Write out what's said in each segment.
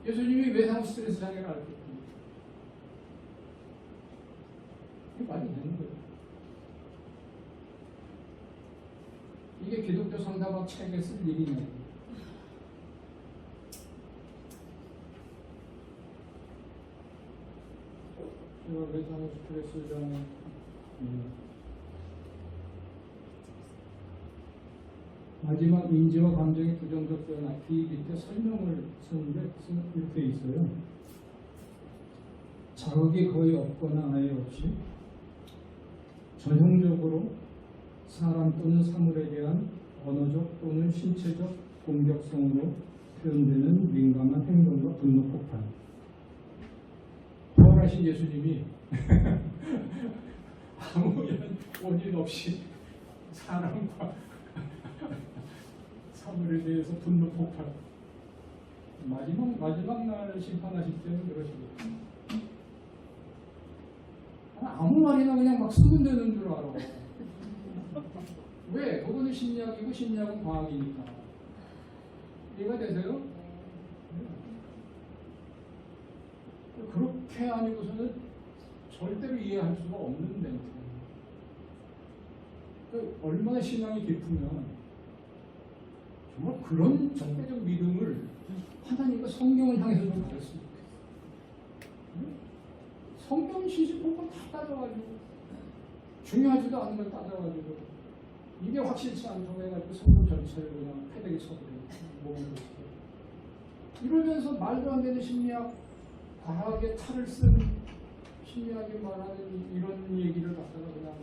예수님이 외상 스트레스 장애를 앓겠습니까? 이게 말이 되는 거예요. 이게 기독교 상담학 책에 쓸 일이냐. 제가 외상 스트레스 장애 마지막 인지와 감정의 부정적 변화 이 밑에 설명을 쓰는데 이렇게 있어요. 자극이 거의 없거나 아예 없이 전형적으로 사람 또는 사물에 대한 언어적 또는 신체적 공격성으로 표현되는 민감한 행동과 분노 폭발. 부활하신 예수님이 아무 원인 없이 사람과 사물에 대해서 분노 폭발. 마지막 날 심판하실 때는 그러시거든요. 아무 말이나 그냥 막 쓰면 되는 줄 알아. 왜? 그거는 심리학이고 심리학은 과학이니까. 이해가 되세요? 그렇게 아니고서는 절대로 이해할 수가 없는 멘트. 얼마나 신앙이 깊으면 정말 그런 절대적 믿음을 하나님과 성경을 향해서 좀 가졌으면 좋겠어요. 성경 시시콜콜 다 따져가지고 중요하지도 않은 걸 따져가지고 이게 확실치 않다고 해가지고 성경 전체를 그냥 패대기 쳐버리고 모은 것이고 이러면서 말도 안 되는 심리학 과학의 탈을 쓴 심리학이 말하는 이런 얘기를 갖다가 그냥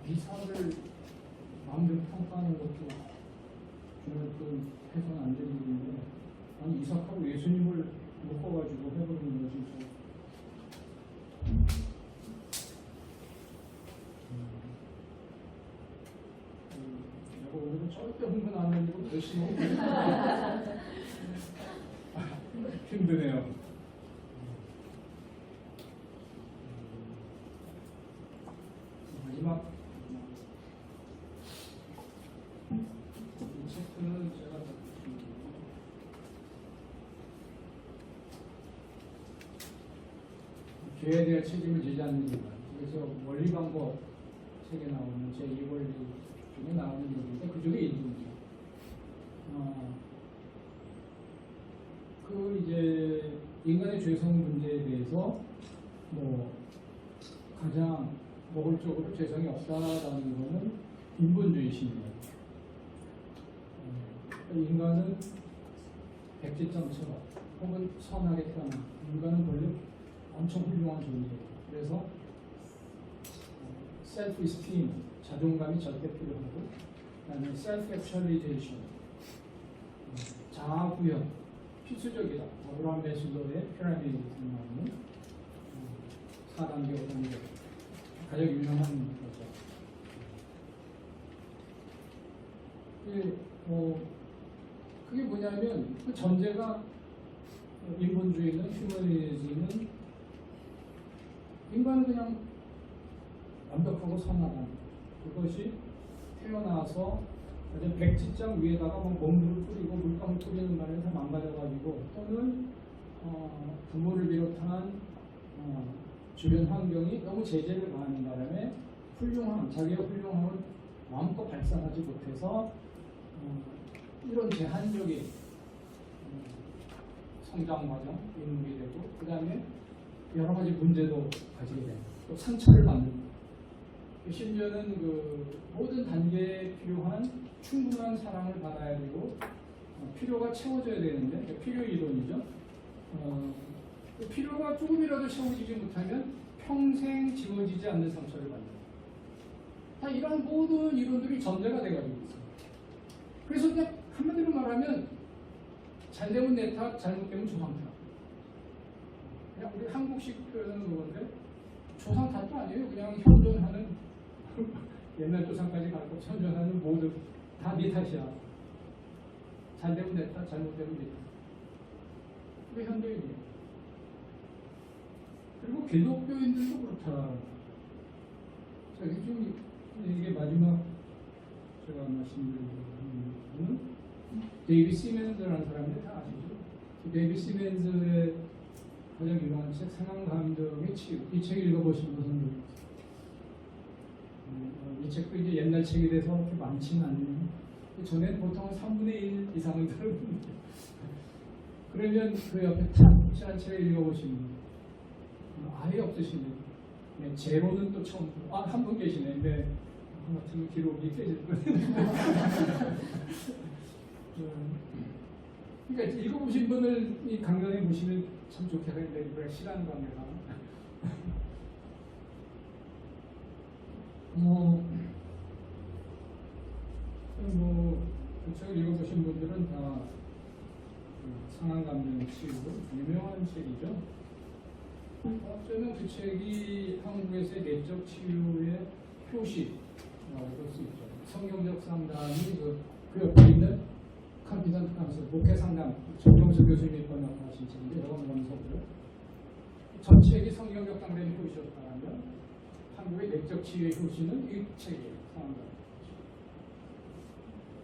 미사를 마음대로 평가하는 것도 정말 그 해서는 안 되는 일인데 아니 이삭하고 예수님을 묶어가지고 해버리는 거 진짜 내가 오늘은 절대 흥분 안 하려고 열심히 하고 힘드네요. 마지막 이 책은 제가 죄에 대한 책임을 지지 않는 이유. 그래서 원리 방법 책에 나오는 제 2원리 중에 나오는 얘기인데 그 중에 일부분이죠. 그 이제 인간의 죄성 문제에 대해서 뭐 가장 노골적으로 죄성이 없다라는 것은 인본주의심이에요. 인간은 백지장처럼 혹은 선하게 태어나 인간은 원래 엄청 훌륭한 존재예요. 그래서 셀프 이스팀 자존감이 절대 필요하고 그다음에 셀프 액츄얼리제이션 자아 구현 필수적이다. 어브라함 메슬로우의 피라미드에 나오는 4단계, 5단계 가장 유명한 거죠. 그게 뭐냐면 그 전제가 인본주의는 휴머니즘은 인간은 그냥 완벽하고 선하다. 그것이 태어나서 백지장 위에다가 몽물을 뿌리고 물감을 뿌리는 말에서 망가져가지고 또는 부모를 비롯한 주변 환경이 너무 제재를 가하는 바람에 자기의 훌륭함을 마음껏 발산하지 못해서 이런 제한적인 성장 과정, 인물이 되고 그 다음에 여러 가지 문제도 가지게 되고 또 상처를 받는 심지어는 그 모든 단계에 필요한 충분한 사랑을 받아야 되고 필요가 채워져야 되는데 필요 이론이죠. 필요가 조금이라도 채워지지 못하면 평생 지워지지 않는 상처를 받는 다 이런 모든 이론들이 전제가 돼가지고 있어요. 그래서 그냥 한마디로 말하면 잘되면 내 탓, 잘못되면 조상 탓. 그냥 우리 한국식 표현은 그건데 조상 탓도 아니에요. 그냥 현존하는 옛날 조상까지 갈 것 현존하는 모두 다 네 탓이야. 잘되면 내 탓, 잘못되면 네 탓. 그게 현대인이에요. 그리고 기독교인들도 그렇다. 자, 이게 마지막 제가 말씀드리는 부분은 데이비 시멘즈라는 사람들 다 아시죠? 데이비 시멘즈의 가장 유명한 책 상황감정의 치유. 이 책 읽어보신 분은 있어요. 이 책도 이제 옛날 책이 돼서 그렇게 많지는 않네요. 전에는 보통 3분의 1 이상은 들었는데 그러면 그 옆에 탑이라는 책을 읽어보신 분 아예 없으시네요. 네, 제로는 또 처음 한 분 계시네. 근데 같은 기록이 깨질 거예요. 그러니까 읽어보신 분을 이 강연에 보시면 참 좋겠는데 왜 시간 관계가 그 책을 읽어보신 분들은 다 상황감정 치유 유명한 책이죠. 저는 그 책이 한국에서의 내적 치유의 표시라고 볼 수 있죠. 성경적 상담이 그 옆에 있는 컨피던트 카운슬 목회 상담 정경수 교수님이 번역하신 책인데 이런 원서고요. 전 책이 성경적 상담의 표시였다면 한국의 내적 치유의 표시는 이 책이에요. 상담.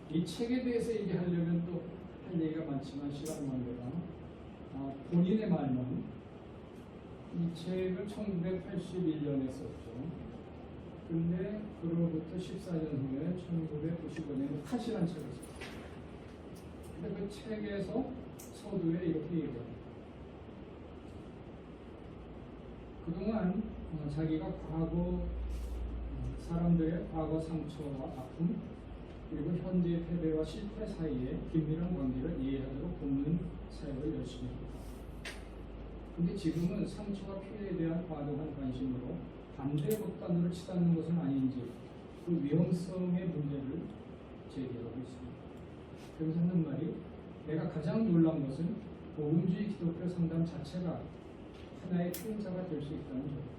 이 책에 대해서 얘기하려면 또 할 얘기가 많지만 시간 관계가 본인의 말만 이 책을 1981년에 썼죠. 근데 그로부터 14년 후에 1995년에 탓이라는 책을 썼어요. 근데 그 책에서 서두에 이렇게 얘기해요. 그동안 자기가 과거 사람들의 과거 상처와 아픔 그리고 현재의 패배와 실패 사이에 긴밀한 관계를 이해하도록 돕는 사역을 열심히 합니다. 근데 지금은 상처와 피해에 대한 과도한 관심으로 반대 극단으로 치닫는 것은 아닌지 그 위험성의 문제를 제기하고 있습니다. 그래서 하는 말이 내가 가장 놀란 것은 복음주의 기독교 상담 자체가 하나의 피해자가 될 수 있다는 점입니다.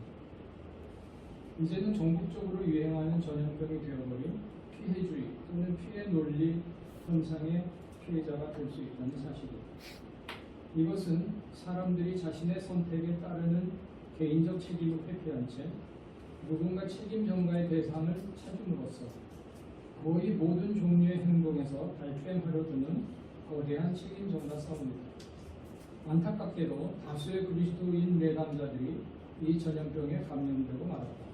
이제는 전국적으로 유행하는 전염병이 되어버린 피해주의 또는 피해 논리 현상의 피해자가 될 수 있다는 사실입니다. 이것은 사람들이 자신의 선택에 따르는 개인적 책임을 회피한 채 누군가 책임 전가의 대상을 찾음으로써 거의 모든 종류의 행동에서 발표하려 드는 거대한 책임 전가 싸움입니다. 안타깝게도 다수의 그리스도인 내담자들이 이 전염병에 감염되고 말았다.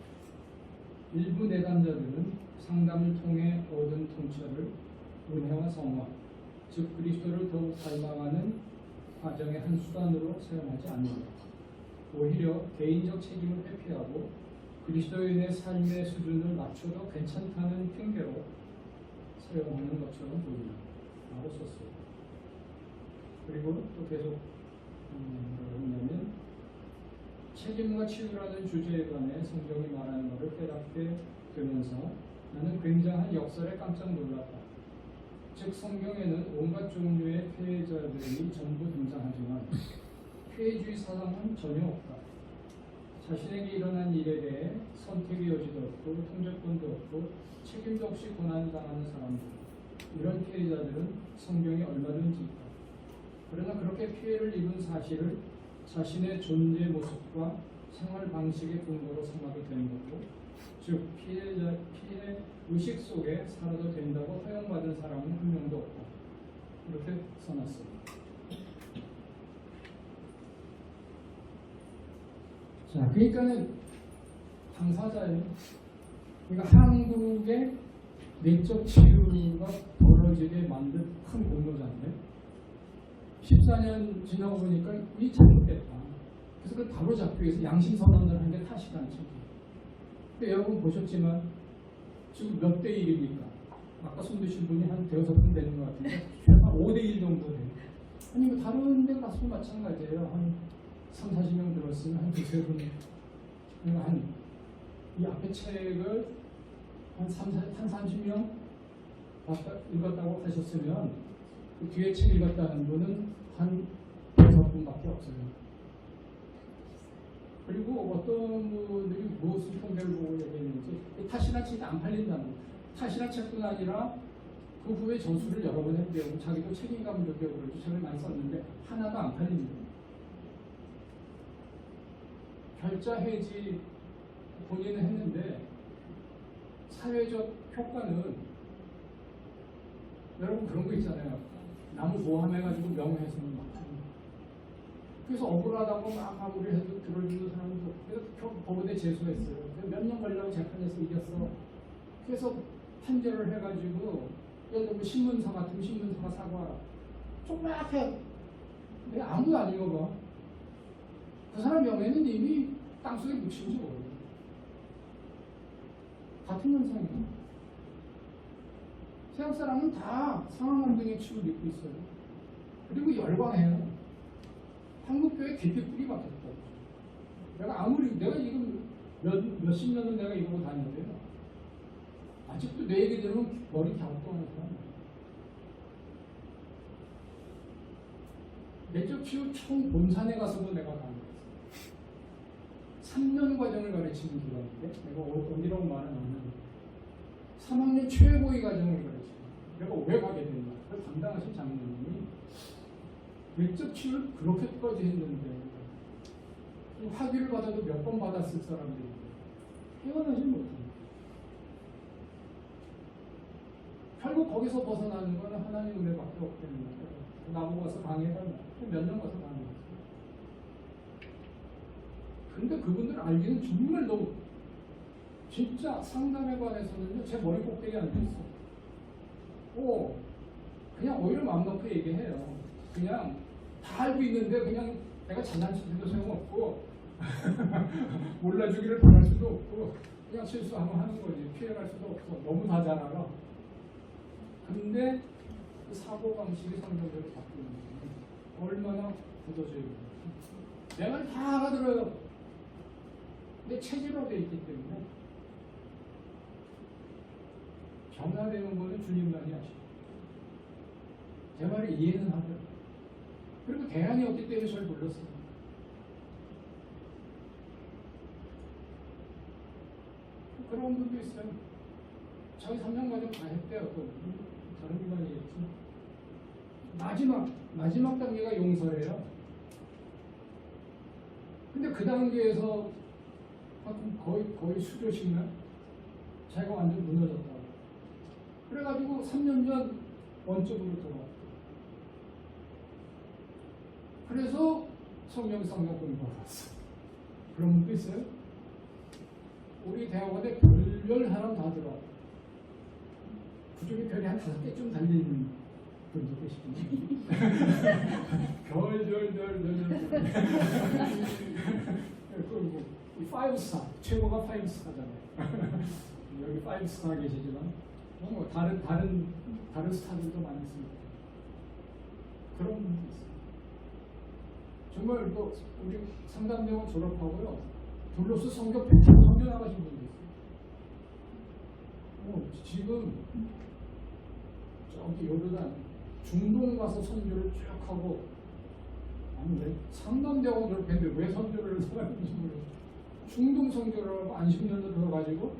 일부 내담자들은 상담을 통해 얻은 통찰을 은혜와 성화, 즉 그리스도를 더욱 닮아가는 과정의 한 수단으로 사용하지 않는다. 오히려 개인적 책임을 회피하고 그리스도인의 삶의 수준을 낮춰도 괜찮다는 핑계로 사용하는 것처럼 보인다. 라고 썼어요. 그리고 또 계속 뭐냐면 책임과 치유라는 주제에 관해 성경이 말하는 것을 깨닫게 되면서 나는 굉장한 역설에 깜짝 놀랐다. 즉 성경에는 온갖 종류의 피해자들이 전부 등장하지만 피해주의 사상은 전혀 없다. 자신에게 일어난 일에 대해 선택의 여지도 없고 통제권도 없고 책임도 없이 고난당하는 사람들, 이런 피해자들은 성경에 얼마든지 있다. 그러나 그렇게 피해를 입은 사실을 자신의 존재 모습과 생활 방식의 근거로 삼아도 되는 거고, 즉 피해 의식 속에 살아도 된다고 허용받은 사람은 한 명도 없다. 이렇게 써놨습니다. 자, 그러니까는 당사자예요. 그러니까 한국의 내적 치유가 벌어지게 만든 큰 공로자인데 14년 지나고 보니까 이 잘못됐다. 그래서 그걸 바로 잡기 위해서 양심선언을 한 게 탓이라는 책이에요. 근데 여러분 보셨지만 지금 몇 대 1입니까? 아까 손 드신 분이 한 대여섯 분 되는 것 같은데 최소한 5대 1 정도 돼요. 아니 뭐 다른 데 가서 마찬가지예요. 한 3, 40명 들었으면 한 두세 분, 이 앞에 책을 한 30명 읽었다고 하셨으면 그 뒤에 책 읽었다는 분은 한 5분밖에 없어요. 그리고 어떤 분들이 무슨 통계를 보고 얘기했는지 탓이나 책이 안 팔린다는 거예요. 탓이나 책뿐 아니라 그 후에 전수를 여러 번 했대요. 자기도 책임감을 느끼고 그러죠. 책을 많이 썼는데 하나도 안 팔립니다. 결자 해지 본인은 했는데 사회적 효과는 여러분 그런 거 있잖아요. 나무 보함해가지고 명예훼손을 막 하는 거예요. 그래서 억울하다고 막 마무리를 해도 들어주는 사람도 그래서 법원에 제소했어요. 몇 년 걸려고 재판에서 이겼어. 그래서 판결을 해가지고 예를 들면 신문사 같으면 신문사가 사과하라. 조그맣게 내가 아무도 안 읽어봐. 그 사람 명예는 이미 땅속에 묻힌 지 오래요. 같은 현상이에요. 세상 사람은 다 상하만등의 치를 입고 있어요. 그리고 열광해요. 한국교회 깊이 뿌리 박혔다고. 내가 지금 몇십 년을 내가 이러고 다니는데요. 아직도 내 얘기 들으면 머리 갸우뚱하는 사람. 내적 치유 총 본산에 가서도 내가 강의했어요. 3년 과정을 가르치는 기관인데 내가 어디라고 말은 안 하는데 3학년 최고의 과정을 가르치는 내가 왜 가게 됐나. 그걸 담당하신 장로님이 내적 치유를 그렇게까지 했는데 학위를 받아도 몇 번 받았을 사람들이 헤어나지 못합니다. 결국 거기서 벗어나는 건 하나님 은혜밖에 없다는 거예요. 나보고 와서 강의해달라. 몇 년 가서 강의했어요. 근데 그분들 알기는 정말 너무 진짜 상담에 관해서는요 제 머리 꼭대기에 앉아있어. 그냥 오히려 마음 놓고 얘기해요. 그냥 다 알고 있는데 그냥 내가 장난치기도 소용없고 몰라주기를 바랄 수도 없고 그냥 실수하면 하는 거지. 피해갈 수도 없어. 너무 다 잘 알아. 근데 그 사고방식이 성경대로 바뀌는 거예요. 얼마나 굳어져 있는 내 말 다 알아들어요. 근데 체질화되어 있기 때문에 변화되는 거는 주님만이 아시고 제 말을 이해는 하더라고요. 그리고 대안이 없기 때문에 저를 불렀어요. 그런 분도 있어요. 자기 3년 과정 다 했대요. 또 다른 기관이겠지. 마지막 단계가 용서예요. 근데 그 단계에서 거의 수료식날 자기가 완전 무너졌다고. 그래가지고 3년 전 원점으로 돌아왔대요. 그래서 성령 공부하러 왔어. 그런 분도 있어요. 우리 대학원에 별별 사람 다 들어와. 그중에 별이 한 5개쯤 달리는 분도 계시군요. 그리고 이 5스타, 최고가 5스타잖아요. 여기 5스타 계시지만 뭐 다른 스타들도 많습니다. 그런 분도 있어요. 정말 뭐 우리 상담대원 졸업하고요. 둘러서 성경 100편 성경 나가신 분도 있어요. 지금 저기 요르단 중동 가서 선교를 쭉 하고 아니 상담대원 졸업했는데 왜 선교를 하는지 모르겠어요. 중동 선교를 하고 안식년도 들어가지고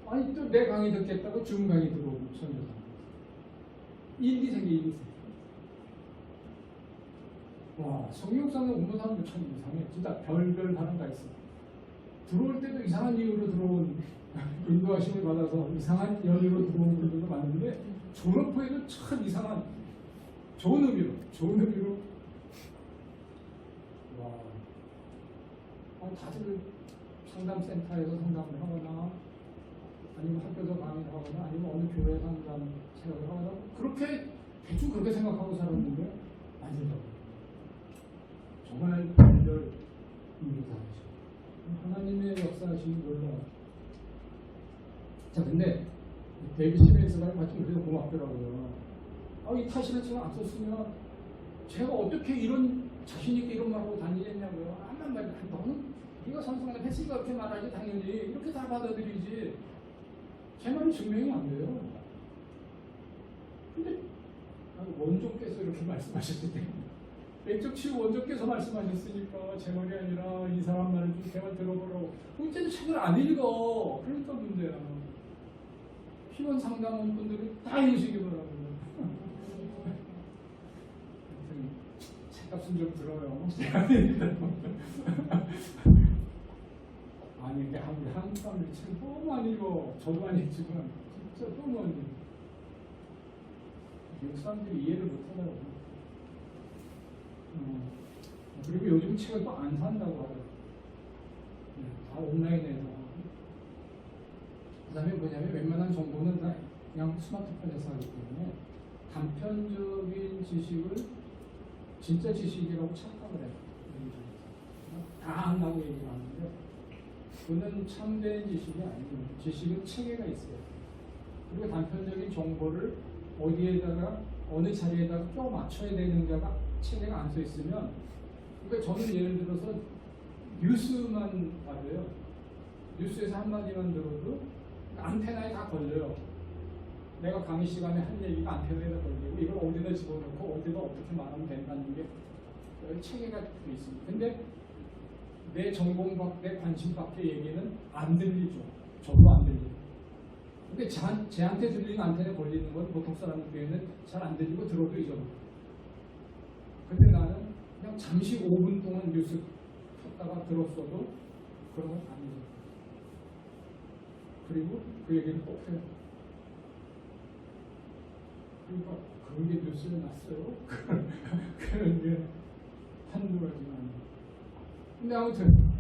아니 또 내 강의 듣겠다고 줌 강의 들어오고 선교사 일기생이 와 성경상에 온 사람들 참 이상해. 진짜 별별 사람 다 있어. 들어올 때도 이상한 이유로 들어온 인도하심을 받아서 이상한 연유로 들어온 분들도 많은데 졸업 후에도 참 이상한 좋은 의미로 와 다들 상담센터에서 상담을 하거나 아니면 학교에서 강의를 하거나 아니면 어느 교회 상담 체험을 하거나 그렇게 대충 그렇게 생각하고 살았는데 아니더라고요. 정말 별별 의미가 다르죠. 하나님의 역사하심이 놀라워요. 자, 근데 데이비드 시멘스가 마침 그래서 고맙더라고요. 이 타시를 안 썼으면 제가 어떻게 이런 자신있게 이런 말하고 다니겠냐고요. 암만 말도 너는 네가 선수가 했으니까 그렇게 말하지 당연히 이렇게 다 받아들이지. 제 말이 증명이 안 돼요. 근데 원조께서 이렇게 말씀하셨기 때문에 내적 치유 원조께서 말씀하셨으니까 제 말이 아니라 이 사람 말을 좀 제발 들어보라고. 문제도 책을 안 읽어. 그러니까 문제야. 피원 상담원 분들이 다 읽으시기 바랍니다. 책값은 좀 들어요. 아니 근데 한국 사람들이 책 너무 안 읽어. 저도 안 읽지만 진짜 너무 안 읽어. 미국 사람들이 이해를 못하더라고요. 그리고 요즘 책을 또 안 산다고 하더라고요. 다 온라인에서 하고. 그 다음에 뭐냐면 웬만한 정보는 다 그냥 스마트폰에서 하기 때문에 단편적인 지식을 진짜 지식이라고 착각을 해요. 다 안다고 얘기를 하는데 그는 참된 지식이 아니에요. 지식은 체계가 있어요. 그리고 단편적인 정보를 어디에다가 어느 자리에다가 껴 맞춰야 되는가가 체계가 안 써 있으면, 그러니까 저는 예를 들어서 뉴스만 봐도요. 뉴스에서 한마디만 들어도 안테나에 다 걸려요. 내가 강의 시간에 한 얘기가 안테나에다 걸리고 이걸 어디다 집어넣고 어디다 어떻게 말하면 된다는 게 체계가 돼 있습니다. 근데 내 전공 밖, 내 관심 밖의 얘기는 안 들리죠. 저도 안 들리죠. 근데 쟤한테 들리는 안테나에 걸리는 건 보통 사람들에게는 잘 안 들리고 들어도 잊어버려요. 근데 나는 그냥 잠시 5분 동안 뉴스 켰다가 들었어도 그런 건 아니죠. 그리고 그 얘기를 꼭 해요. 그러니까 그런 게 뉴스에 났어요. 그런 게 한두 가지가 아니에요. 근데 아무튼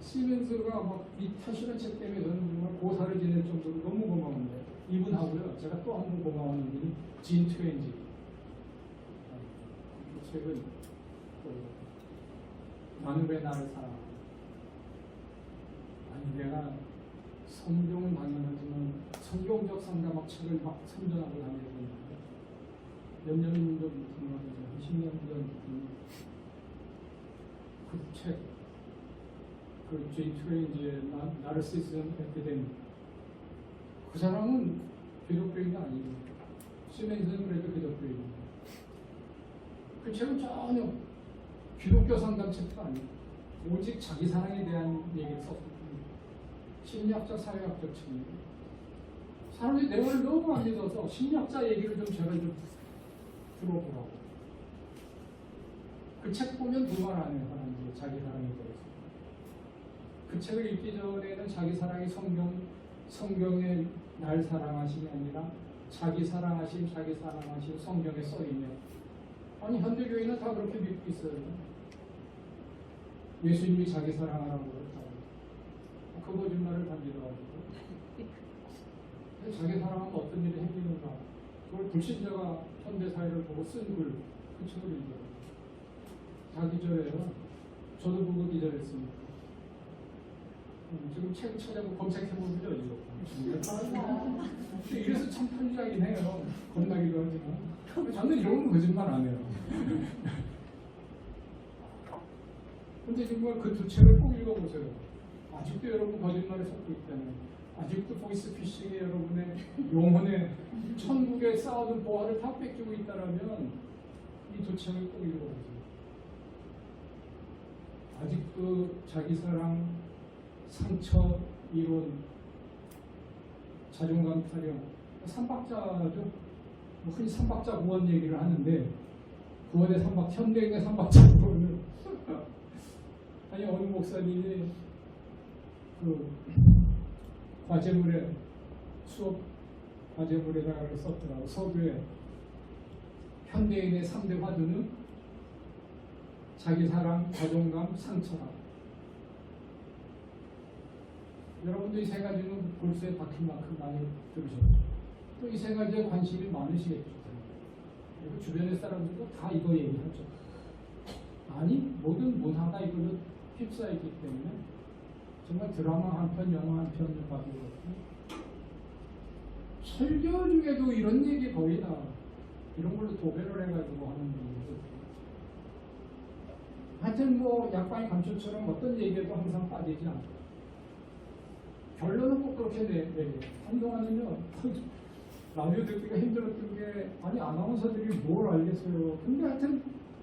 시멘스가 막 이 타시는 책 때문에 저는 정말 고사를 지낼 정도로 너무 고마운데, 이분하고요 제가 또 한 번 고마워하는 분이 진 트웨인지. 이 책은 나는 왜 나를 사랑하나. 아니 내가 성경은 당연하지만 성경적 상담학 책을 막 선전하고 다니는데 몇 년 전부터 한 10년 전부터 그 책, 그 J. 트웨인지의 나르시시즘 에피데믹, 그 사람은 기독교인이 아니고 시멘스는 그래도 기독교인이에요. 그 책은 전혀 기독교 상담 책도 아니에요. 오직 자기 사랑에 대한 얘기를 썼을 뿐이에요. 심리학적, 사회학적 책이에요. 사람들이 내 말을 너무 안 믿어서 심리학자 얘기를 좀 제발 좀 들어보라고. 그 책 보면 두 말 안 해요. 사람들이 자기 사랑에 대해서. 그 책을 읽기 전에는 자기 사랑이 성경에 날 사랑하심이 아니라 자기 사랑하심 성경에 써있네요. 아니 현대교회는 다 그렇게 믿고 있어요. 예수님이 자기 사랑하라고 그랬다고. 그 거짓말을 다 믿어가지고 자기 사랑하면 어떤 일이 생기는가, 그걸 불신자가 현대사회를 보고 쓴 글, 그 책을 읽어요. 다 기절해요. 저도 보고 기절했습니다. 지금 책 찾아보고 검색해보면요, 이거. 이래서 참 편리하긴 해요. 겁나기도 하지만. 저는 이런 건 거짓말 안 해요. 근데 정말 그 두 책을 꼭 읽어보세요. 아직도 여러분 거짓말에 섞고 있다면, 아직도 보이스피싱에 여러분의 영혼의 천국에 쌓아둔 보화를 다 뺏기고 있다면 이 두 책을 꼭 읽어보세요. 아직도 자기사랑, 상처, 이론, 자존감 타령, 삼박자죠. 흔히 삼박자 구원 얘기를 하는데, 구원의 삼박, 현대인의 삼박자 구원을 아니 어느 목사님이 그 과제물에 수업 과제물에다가 썼더라고. 서두에 현대인의 3대 화두는 자기사랑, 자존감, 상처다. 여러분도 이 세 가지는 골수에 박힌 만큼 많이 들으셨죠. 또 이 세 가지에 관심이 많으시겠죠. 그리고 주변의 사람들도 다 이거 얘기하죠. 아니 모든 문화가 이걸로 휩싸이기 때문에 정말 드라마 한 편, 영화 한 편을 봐도 그렇고 설교 중에도 이런 얘기 거의 다 이런 걸로 도배를 해가지고 하는 분들. 하여튼 뭐 약방의 감초처럼 어떤 얘기에도 항상 빠지지 않고 결론은 꼭 그렇게 내요. 한동안은요 라디오 듣기가 힘들었던 게, 아니 아나운서들이 뭘 알겠어요. 근데 하여튼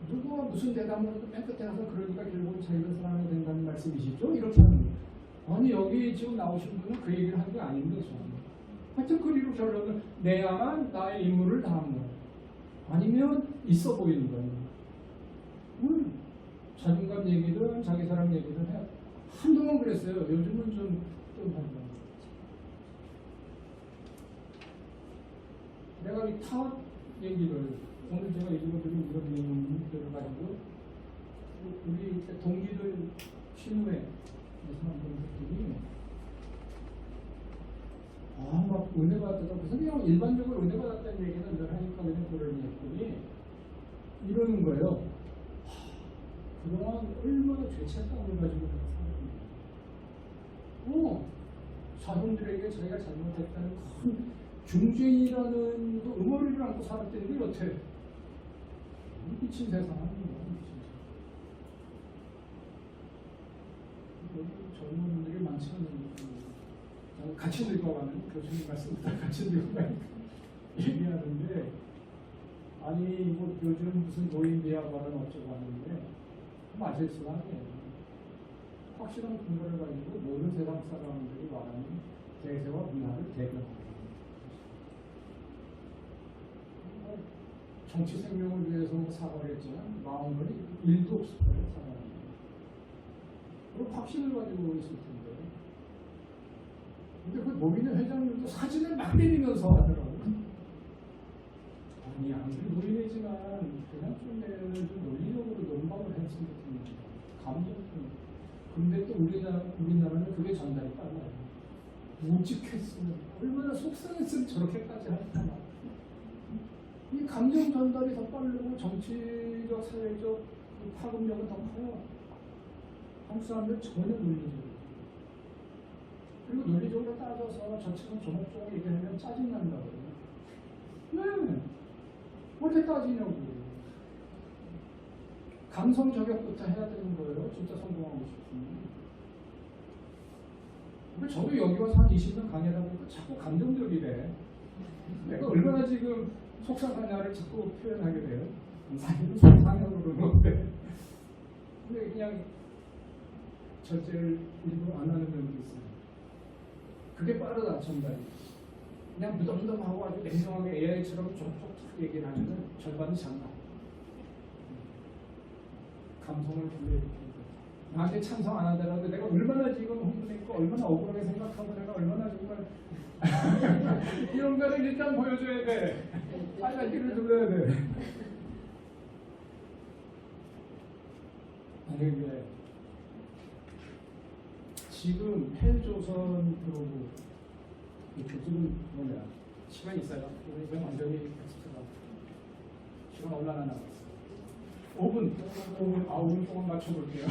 누가 무슨 대답을 해도 맨 끝에 가서 그러니까 결국은 자기가 사랑해야 된다는 말씀이시죠? 이렇게 하는 거예요. 아니 여기 지금 나오신 분은 그 얘기를 하는 게 아닌데 하여튼 그리고 결론은 내야만 나의 임무를 다한 거예요. 아니면 있어 보이는 거예요. 자존감 얘기든 자기 사랑 얘기든 해요. 한동안 그랬어요. 요즘은 좀 내가 이 얘기를 오늘 제가 읽어드린 이런 내용들을 가지고 우리 동기들 신우회에서 한번 들더니 막 은혜 받았다. 그래서 그냥 일반적으로 은혜 받았다는 얘기는 늘 하니까 그냥 그러니 했더니 이러는 거예요. 그동안 얼마나 죄책감을 가지고 살았는지. 사람들에게 자기가 잘못했다는 큰 중쟁이라는 의무를 안고 살았다는 게 어때? 미친 세상 아닙니다. 젊은 분들이 많지 않은 같이 늙어가는 교수님 말씀보다 같이 늙어가니까 얘기하는데 아니 뭐 요즘 무슨 노인 비하 발언 어쩌고 하는데 맞을 수가 아니에요. 확실한 근거를 가지고 모든 세상 사람들이 말하는 대세와 문화를 대변합니다. 정치 생명을 위해서 사과를 했지만 마음은 일도 없을 거예요. 사과는. 그리고 확신을 가지고 있을 텐데. 근데 그 노인회 회장님도 사진을 막 때리면서 하더라고요. 아니 아무리 노인회지만 그냥 좀 논리적으로 논박을 했으면 좋겠는데 감정품. 근데 또 우리나라는 그게 전달이 빨라요. 묵직했으면 얼마나 속상했으면 저렇게까지 할까나. 이 감정 전달이 더 빠르고 정치적, 사회적 파급력은 더 커요. 한국 사람들 전혀 논리적으로. 그리고 논리적으로 따져서 저처럼 조목조목 얘기하면 짜증난다거든요. 네. 왜 이렇게 따지냐고. 감성 저격부터 해야 되는 거예요. 진짜 성공하고 싶으면. 저도 여기 와서 한 20년 강의하다 보니까 자꾸 감정적이래. 내가 얼마나 지금 속상하냐를 자꾸 표현하게 돼요. 사실은 속상하고 그러는 건데. 근데 그냥 절제를 일부러 안 하는 면도 있어요. 그게 빠르다, 전달이. 그냥 무덤덤하고 아주 냉정하게 AI처럼 족족 얘기를 하면 절반이 장난. 감성을 불러일으키는 거죠. 나한테 찬성 안 하더라도 내가 얼마나 지금 흥분했고 얼마나 억울하게 생각하고 내가 얼마나 정말 이런 거를 일단 보여줘야 돼. 빨간 길을 눌러야 돼. 만약에 지금 헬조선 프로그 지금 뭐냐 시간 있어요. 이거 완전히 텍스트가 시간 얼마나 남았어? 5분 동안 맞춰볼게요.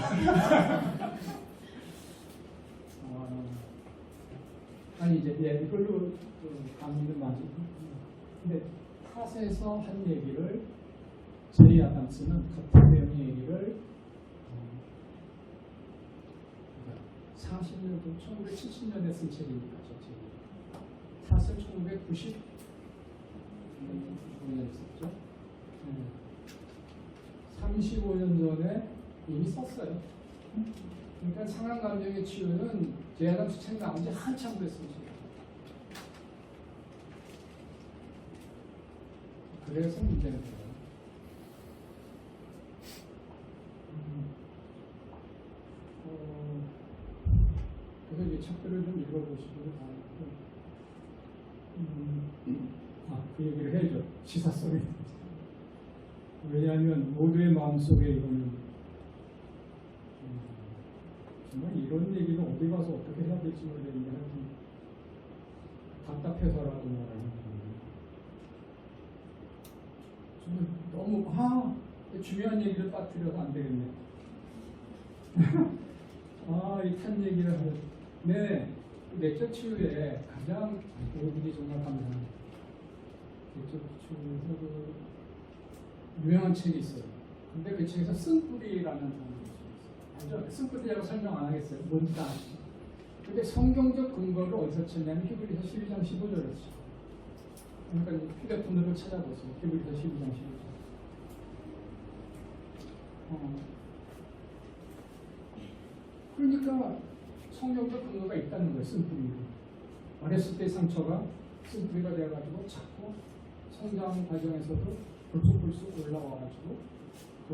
아니 이제 이걸로 강의를 많이. 근데 탓에서 한 얘기를 제리 아담스는 같은 내용의 얘기를 40년도 1970년에 쓴 책이니까 저 책이. 탓을 1995년에 썼죠. 35년 전에 이미 썼어요. 그러니까 상한 감정의 치유는 제아담스 책 나온 지 한참 됐습니다. 그래서 문제는 돼요. 그래서 이 책들을 좀 읽어보시기를 바랍니다. 그 얘기를 해야죠. 시사성이. 왜냐하면 모두의 마음속에 이거는 정말 이런 얘기는 어디 가서 어떻게 해야 될지 모르겠는데 답답해서라도 말하는 정말 너무 중요한 얘기를 빠뜨려서 안 되겠네. 이 탄 얘기를 하면 네, 내적 치유에 가장 오분이 정말 감사합니다. 내적 치유에서 유명한 책이 있어요. 근데 그 책에서 쓴뿌리라는 단어가 있어요. 알죠? 쓴뿌리라고 설명 안 하겠어요. 뭔지 다 아시죠? 근데 성경적 근거를 어디서 찾냐면 히브리서 12장 15절에 있어요. 그러니까 휴대폰으로 찾아보세요. 히브리서 12장 15절. 그러니까 성경적 근거가 있다는 거예요. 쓴뿌리로. 어렸을 때 상처가 쓴뿌리가 되어가지고 자꾸 성장 과정에서도 불쑥불쑥 올라와가지고 그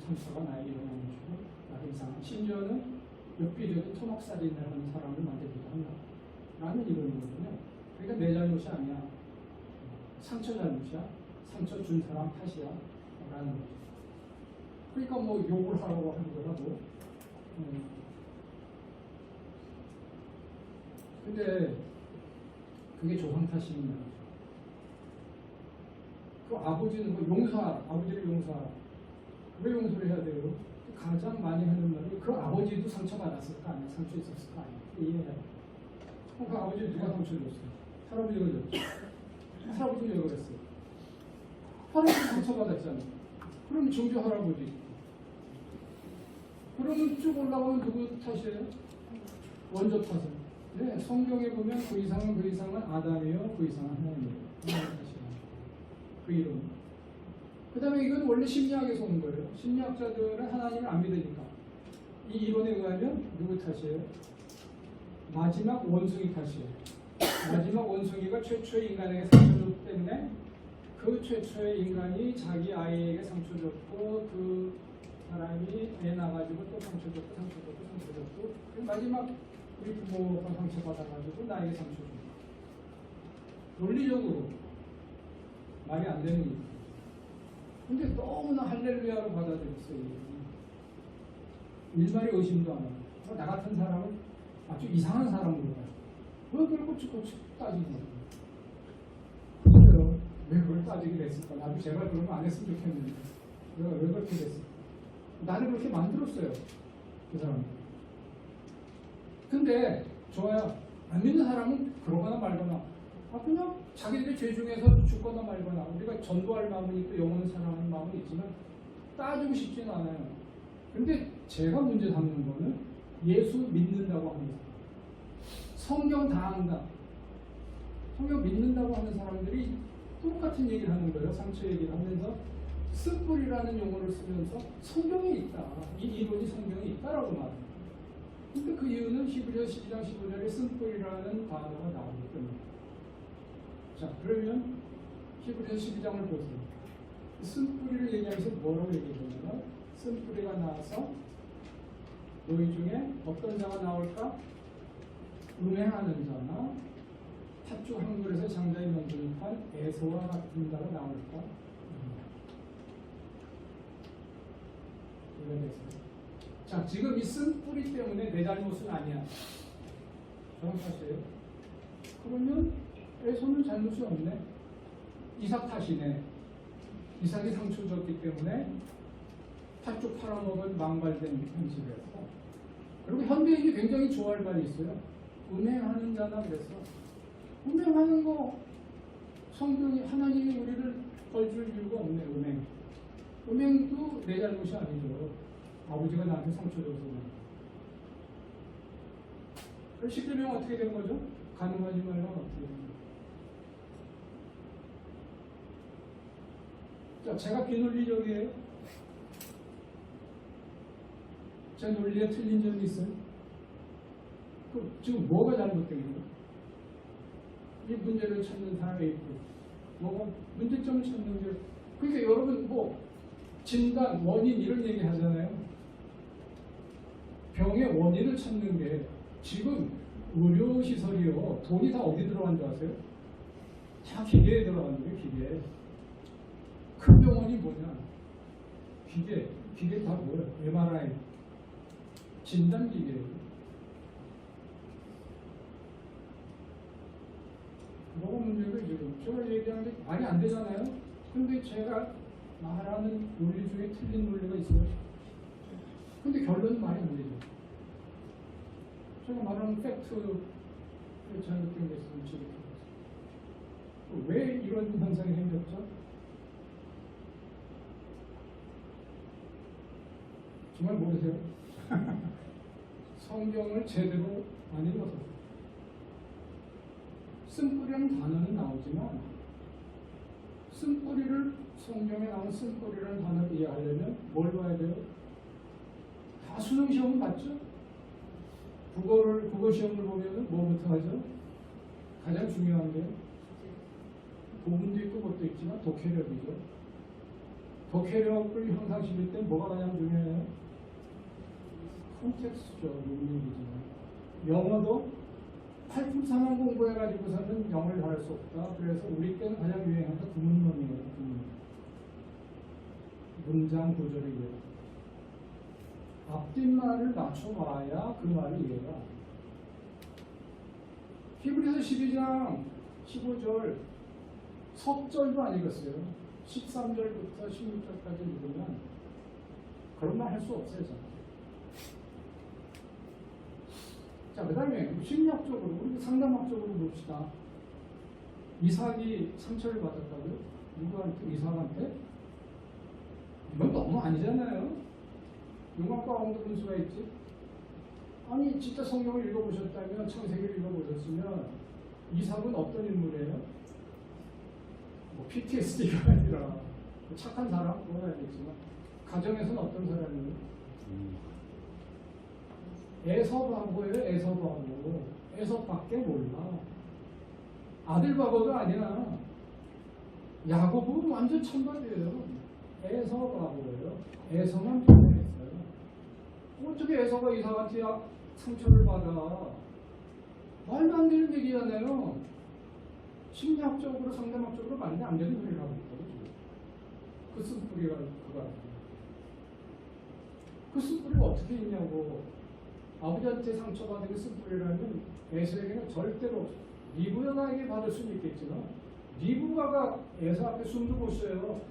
상처가 나에게 영향을 주고 나를 이상한 심지어는 엽기적인 토막살인을 하는 사람을 만들기도 한다 라는 이론이거든요. 그러니까 내 잘못이 아니야. 상처 잘못이야. 상처 준 사람 탓이야. 라는 거죠. 그러니까 뭐 욕을 하라고 하기도 하고. 근데 그게 조상 탓입니다. 그 아버지는 뭐 용서하라. 아버지를 용서하라. 왜 용서를 해야 돼요? 가장 많이 하는 말이 그 아버지도 상처받았을 거 아니야. 상처 있었을 거 아니야. 이해해. 그 아버지 누가 상처를 줬어요? 할아버지가 줬죠. 할아버지는 왜 그랬어요? 할아버지 상처받았잖아. 그럼 증조 할아버지. 그러면 쭉 올라가면 누구 탓이에요? 원조 탓은. 네, 성경에 보면 그 이상은 아담이요, 그 이상은 하나님이에요. 하나님 탓이에요. 그 이름. 그 다음에 이건 원래 심리학에서 온 거예요. 심리학자들은 하나님을 안 믿으니까. 이 이론에 의하면 누구 탓이에요? 마지막 원숭이 탓이에요. 마지막 원숭이가 최초의 인간에게 상처 줬기 때문에 그 최초의 인간이 자기 아이에게 상처 줬고 그 사람이 애 낳아가지고 또 상처 줬고 마지막 우리 부모가 상처 받아가지고 나에게 상처 줬고 논리적으로 말이 안 되는 거예요. 근데 너무나 할렐루야로 받아들였어요. 일말의 의심도 안 하고 나 같은 사람은 아주 이상한 사람으로 봐요. 왜 그걸 꼬치꼬치 따지는 거예요? 그래요. 왜 그걸 따지게 됐을까? 나도 제발 그런 거 안 했으면 좋겠는데 내가 왜 그렇게 됐을까? 나를 그렇게 만들었어요. 그 사람. 근데 좋아요. 안 믿는 사람은 그러거나 말거나 그냥 자기들의 죄 중에서 죽거나 말거나 우리가 전도할 마음은 있고 영혼을 사랑하는 마음은 있지만 따지고 싶지는 않아요. 근데 제가 문제 삼는 거는 예수 믿는다고 하는 사람. 성경 다 안다. 성경 믿는다고 하는 사람들이 똑같은 얘기를 하는 거예요. 상처 얘기를 하면서 쓴뿌리라는 용어를 쓰면서 성경에 있다. 이 이론이 성경에 있다라고 말합니다. 근데 그 이유는 히브리서 12장 15절에 쓴뿌리라는 단어가 나오기 때문에. 자, 그러면 히브리서 12장을 보세요. 쓴뿌리를 얘기하면서 뭐라고 얘기하냐면 쓴뿌리가 나와서 너희 중에 어떤 자가 나올까? 음행하는 자나 팥죽 한 그릇에 장자의 명분을 판 에서와 같은 자가 나올까? 자, 지금 이 쓴 뿌리 때문에 내 잘못은 아니야. 정확하세요? 그러면 에서는 잘못이 없네. 이삭 탓이네. 이삭이 상처 줬기 때문에 팥죽 팔아먹은 망발된 현실에서. 그리고 현대인이 굉장히 좋아할 말이 있어요. 음행하는 자나 그래서 음행하는 거 성경이 하나님이 우리를 벌줄 이유가 없네. 음행도 내 잘못이 아니죠. 아버지가 나한테 상처 줘서. 그럼 십계명 어떻게 된 거죠? 가늠하지 말라 어떻게 된 거죠? 자, 제가 비논리적이에요. 제 논리에 틀린 점이 있어요. 그럼 지금 뭐가 잘못된 거예요? 이 문제를 찾는 사람이 있고, 뭐가 문제점을 찾는 게, 그러니까 여러분 뭐 진단, 원인 이런 얘기 하잖아요. 병의 원인을 찾는 게 지금 의료시설이요. 돈이 다 어디 들어간 줄 아세요? 다 기계에 들어간 거예요. 기계에. 큰 병원이 뭐냐? 기계 다 뭐예요? MRI. 진단기계예요. 뭐가 문제가 지금? 제가 얘기하는 게 말이 안 되잖아요? 근데 제가 말하는 논리 중에 틀린 논리가 있어요. 근데 결론은 말이 안 되죠. 제가 말하는 팩트를 잘못된 게 있으면 지적해보세요. 왜 이런 현상이 생겼죠? 정말 모르세요? 성경을 제대로 안 읽어서. 쓴뿌리라는 단어는 나오지만 쓴뿌리를 성경에 나온 쓴뿌리라는 단어를 이해하려면 뭘 봐야 돼요? 다 수능 시험은 봤죠? 국어 시험을 보면 뭐부터 하죠? 가장 중요한 게 보문도 있고 것도 있지만 독해력이죠. 독해력을 향상시킬 때 뭐가 가장 중요해요? 컨텍스트죠. 문맥이죠. 영어도 팔품사만 공부해가지고서는 영어를 잘할 수 없다. 그래서 우리 때는 가장 유행하는 구문론이에요. 구문론. 문장 구조를 이해하고 앞뒷말을 맞춰봐야 그 말을 이해가. 히브리서 12장 15절 섭절도 안 읽었어요. 13절부터 16절까지 읽으면 그런 말 할 수 없어요. 저는. 자, 그 다음에 심리학적으로, 우리 상담학적으로 봅시다. 이삭이 상처를 받았다고요? 누구한테? 이삭한테? 이건 너무 아니잖아요. 용악과 왕도 분수가 있지. 아니, 진짜 성경을 읽어보셨다면, 창세기를 읽어보셨으면, 이삭은 어떤 인물이에요? 뭐 PTSD가 아니라, 착한 사람? 그건 알겠지만, 가정에서는 어떤 사람이에요? 에서바보예요. 에서바보. 에서밖에 몰라. 아들 바보가 아니야. 야곱은 완전 천박이에요. 에서바보예요. 에서만 변했어요. 어떻게 에서가 이삭한테 상처를 받아? 말도 안 되는 얘기잖아요. 심리학적으로 상담학적으로 말이 안 되는 소리를 하고 있거든요. 그 쓴뿌리가 그거 아니에요. 그 쓴뿌리가 어떻게 있냐고. 아버지한테 상처받은 게 쓴뿌리라면 에서에게는 절대로 없어요. 리브가에게 받을 수는 있겠지만 리브가가 에서 앞에 숨도 못 쉬어요.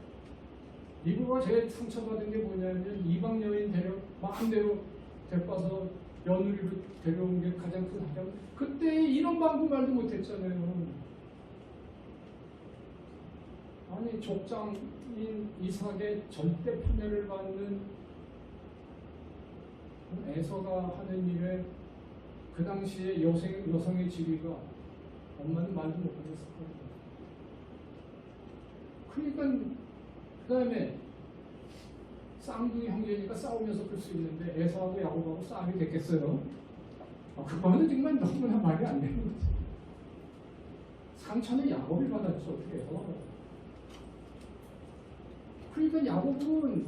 리브가 제일 상처받은 게 뭐냐면 이방 여인 마음대로 데려가서 며느리로 데려온 게 가장 큰 사정. 그때 이런 방법 말도 못했잖아요. 아니 족장인 이삭의 절대 판례를 받는 에서가 하는 일에 그 당시에 여성의 지위가 엄마는 말도 못하겠을 거예요. 그러니까 그 다음에 쌍둥이 형제니까 싸우면서 그럴 수 있는데 에서하고 야곱하고 싸움이 됐겠어요? 그거는 정말 너무나 말이 안 되는 거지. 상처는 야곱이 받았죠. 어떻게 해서. 그러니까 야곱은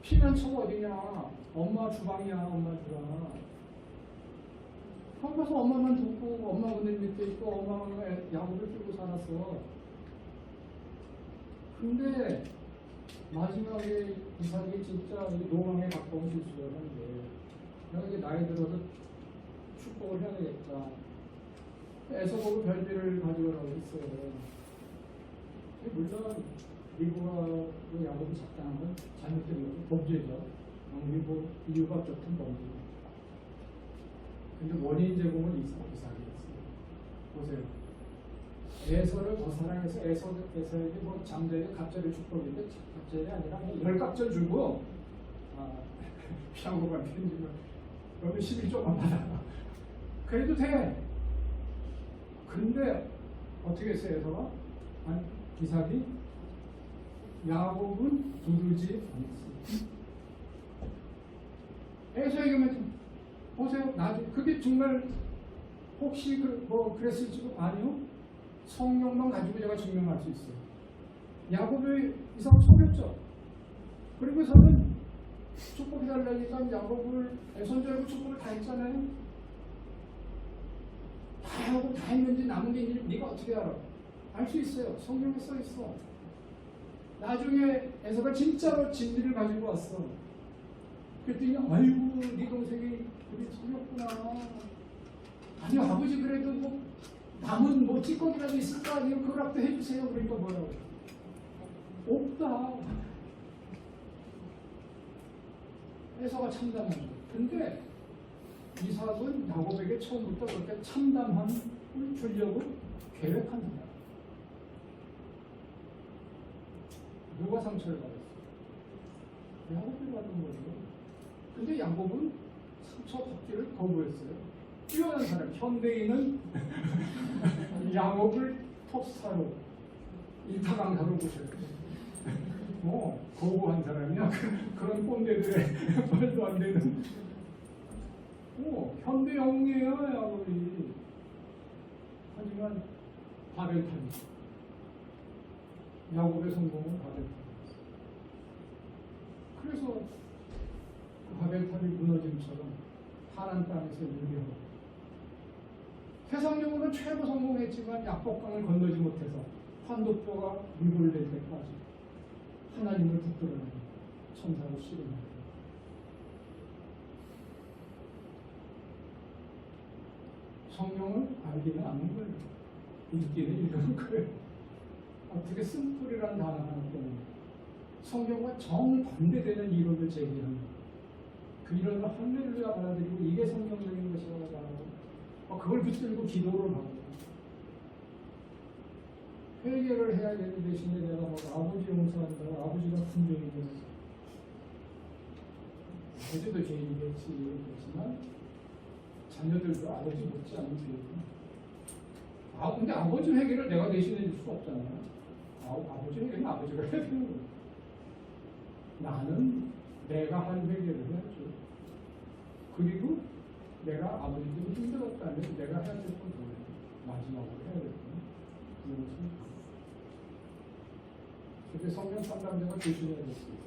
피난처가 어디냐? 엄마 주방이야. 엄마 주방. 한가서 엄마만 돕고 엄마 은혜 밑에 있고 엄마가 야곱을 끼고 살았어. 근데 마지막에 이삭이 진짜 노망에 가까운 실수를 하는데 내가 이제 나이 들어서 축복을 해야 되겠다. 에서보고 별비를 가져오라고 했어요. 물론 리브가로 야곱이 작당한 건 잘못된 거고 범죄죠. 뭐 이유가 어쨌든 범죄. 근데 원인 제공은 이삭이었어요. 보세요. 에서를 더 사랑해서 에서에게 뭐 잠자리 갑자기 축복인데 갑자기 아니라 뭐 10갑절 주고 야곱한테 주면 너는 11조만 받아. 그래도 돼. 근데 어떻게 했어요, 에서가? 아니, 이삭이 야곱은 두르지 않았어요. 에서에게만 보세요. 나중에 그게 정말 혹시 그랬을지도 아니요. 성령만 가지고 제가 증명할 수 있어요. 야곱이 이삭을 속였죠. 그리고서는 축복해 달라니까 야곱을 에서인 축복을 다 했잖아요. 다 하고 다 했는지 남은 게 있는지 네가 어떻게 알아? 알 수 있어요. 성경에 써 있어. 나중에 에서가 진짜로 진리를 가지고 왔어. 그랬더니 아이고 네 동생이 우리 속였구나. 아니 아버지 그래도 뭐 남은 뭐 찌꺼기라도 있을 거 아니에요. 그거라도 해주세요. 그러니까 뭐라고? 없다. 에서가 참담한 거. 근데 이삭은 야곱에게 처음부터 그렇게 참담함을 주려고 계획합니다. 누가 상처를 받았어요? 야곱이 받은 거예요. 근데 야곱은 상처 받기를 거부했어요. 뛰어난 사람, 현대인은 야곱을 톱스타로 일타강사로 보셔요. 거부한 사람이야. 그런 꼰대들의 말도 안 되는. 현대 영웅이에요, 야곱이. 하지만 바벨탑이. 야곱의 성공은 바벨탑. 그래서 그 바벨탑이 무너짐처럼 파란 땅에서 유리하고 세상적으로는 최고 성공했지만 약복강을 건너지 못해서 환도뼈가 위골될 때까지 하나님을 붙들어내는 천사로 씨름합니다. 성경을 알기는 않는 거예요. 읽기는 읽는 거예요. 어떻게 쓴뿌리라는 단어 하나 때문에 성경과 정반대되는 이론을 제기하는 그 이론을 할렐루야 받아들이고 이게 성경적인 것이라고 하고 그걸 붙들고 기도를 하고 회개를 해야 되는 대신에 내가 뭐 아버지 용서한다고 아버지가 분명히 되면서 아버지도 죄인이겠지 이러겠지만 자녀들도 아버지 못지 않은 죄이고 근데 아버지 회개를 내가 대신해 줄 수 없잖아요. 아버지 회개는 아버지가 해야 되는 거예요. 나는 내가 한 회개를 해야죠. 그리고 내가 아버지 때문에 힘들었다면 내가 해야 될 건 뭐예요? 마지막으로 해야 될 건 무엇입니까? 그때 성경 상담자가 조심해야 될 수 있어요.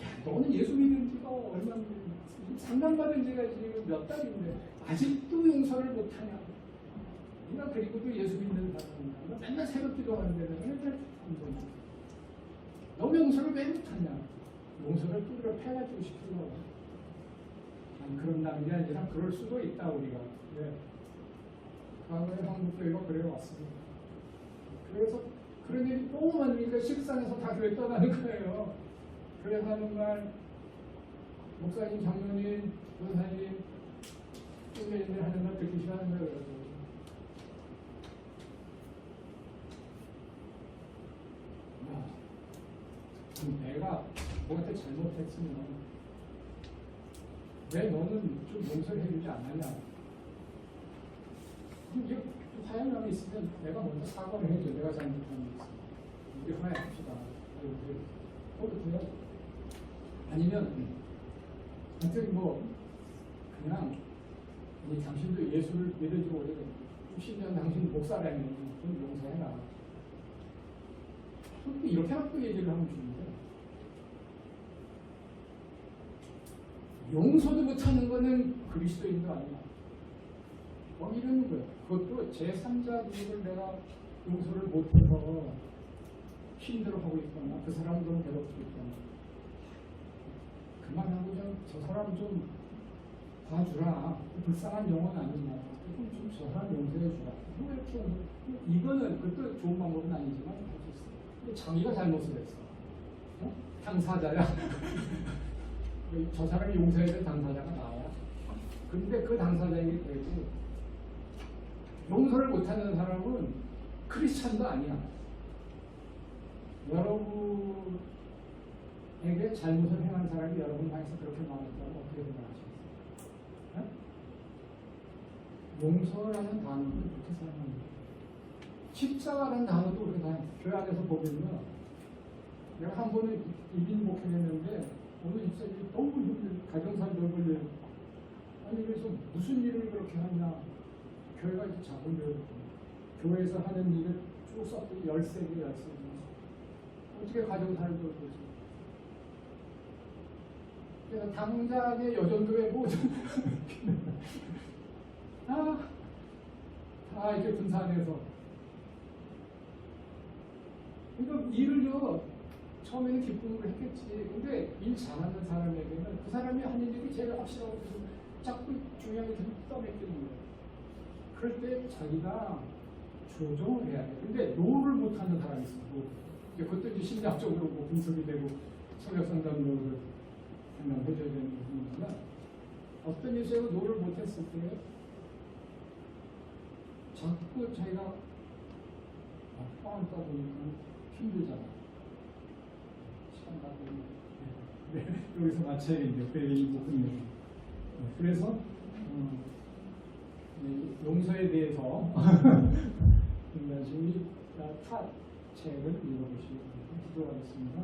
야, 너는 예수 믿은 지가 얼마나 상담받은 지가 지금 몇 달인데 아직도 용서를 못하냐? 네가 그리고도 예수 믿는 사람이야. 맨날 새벽 기도하는데 맨날 너 용서를 왜 못하냐? 용서를 두드려 패가지고 싶으려고. 아니 그런다는 게 아니라 그럴 수도 있다 우리가. 네. 과거에 한국교회가 그래 왔습니다. 그래서 그런 일이 너무 많으니까 식상해서 다 교회 떠나는 거예요. 그래서 하는 말 목사님, 장로님, 변호사님 교회인들 하는 말 듣기 싫어하는 거예요. 내가 뭐한테 잘못했으면 왜 너는 좀 용서를 해주지 않느냐? 이제 화해감이 있으면 내가 먼저 사과를 해줘. 내가 잘못한 게 있어. 우리 화해합시다. 그래요. 아니면 하여튼 뭐 그냥 당신도 예수를 믿어주고 오래된 10년 당신 목사라면 좀 용서해라. 이렇게 갖고 얘기를 하면 좋은데 용서도 못하는 거는 그리스도인도 아니야. 이러는 거예요. 그것도 제3자들을 내가 용서를 못해서 힘들어하고 있거나 그 사람을 너무 괴롭히고 있거나 그만하고 저 사람 좀 봐주라. 불쌍한 영혼 아니냐. 조금 좀 저 사람 용서해주라. 뭐 이렇게 이거는 그것도 좋은 방법은 아니지만 할 수 있어요. 근데 자기가 잘못을 했어. 당사자야. 저 사람이 용서해야 될 당사자가 나야. 근데 그 당사자에게 되고 용서를 못하는 사람은 크리스찬도 아니야. 여러분에게 잘못을 행한 사람이 여러분 향해서 그렇게 말했다고 어떻게 생각하시겠어요? 용서라는 단어는 그렇게 사용합니다. 십자가라는 단어도 그렇게 사용합니다. 교회 안에서 보면요. 내가 한 번은 1인 목회했는데 어느 집사님이 너무 힘들어요. 가정사를 넓으려고. 아니 그래서 무슨 일을 그렇게 하냐. 교회가 이제 작은 교회에서 하는 일을 쭉 썼더니 13개. 어떻게 가정사를 넓으지? 그래서 당장의 여전도에 모두 다 이렇게 분산해서 그러니까 일을요 처음에는 기쁨으로 했겠지. 근데 일 잘하는 사람에게는 그 사람이 하는 일이 제일 확실하고 자꾸 중요한 게 계속 떠먹기는 거예요. 그럴 때 자기가 조정을 해야 돼. 근데 노를 못하는 사람이 있어. 그것도 이제 심리학적으로 뭐 분석이 되고 성역 상담으로 상담해줘야 되는 부분이지만 어떤 일에서 노를 못했을 때 자꾸 자기가 빵을 따보니까 힘들잖아. 시간 다 보면. 네, 여기서 마쳐야겠네요. 회의 목금요. 그래서 용서에 대해서 김나중이 타 책을 읽어보시기 바랍니다. 기도하겠습니다.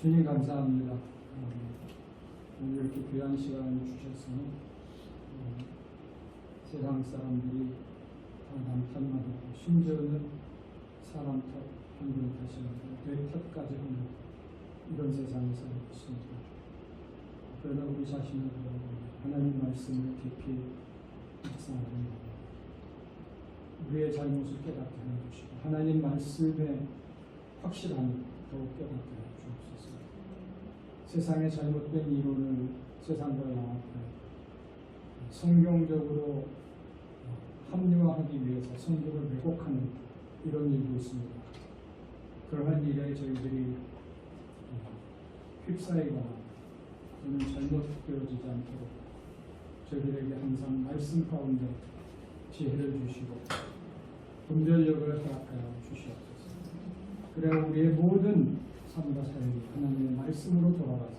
주님 감사합니다. 오늘 이렇게 귀한 시간을 주셨으니 세상 사람들이 다 남탓만 하고 심지어는 사람 탓, 환경 탓이나 내 탓까지 하는 이런 세상에 살고 있습니다. 그러나 우리 자신을 하나님 말씀을 깊이 묵상합니다. 우리의 잘못을 깨닫게 하여 주시고 하나님 말씀의 확실함 더욱 깨닫게 하여 주옵소서. 세상의 잘못된 이론을 세상과 연합하여 성경적으로 합리화하기 위해서 성경을 왜곡하는 이런 일도 있습니다. 그러한 일에 저희들이 휩싸이거나 또는 잘못되어지지 않도록 저희들에게 항상 말씀 가운데 지혜를 주시고 분별력을 허락하여 주시옵소서. 그래 우리의 모든 삶과 삶이 하나님의 말씀으로 돌아가서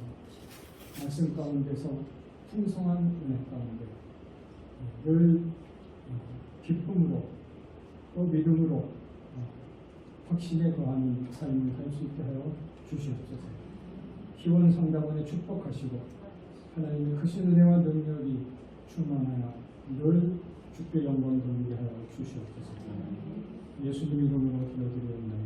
말씀 가운데서 풍성한 은혜 가운데 늘 기쁨으로 또 믿음으로 확신에 거하는 삶을 할 수 있게 하여 주시옵소서. 희원 상담원에 축복하시고 하나님의 크신 은혜와 능력이 충만하여 늘 주께 영광 돌리게 하여 주시옵소서. 예수님 이름으로 기도드리옵나이다.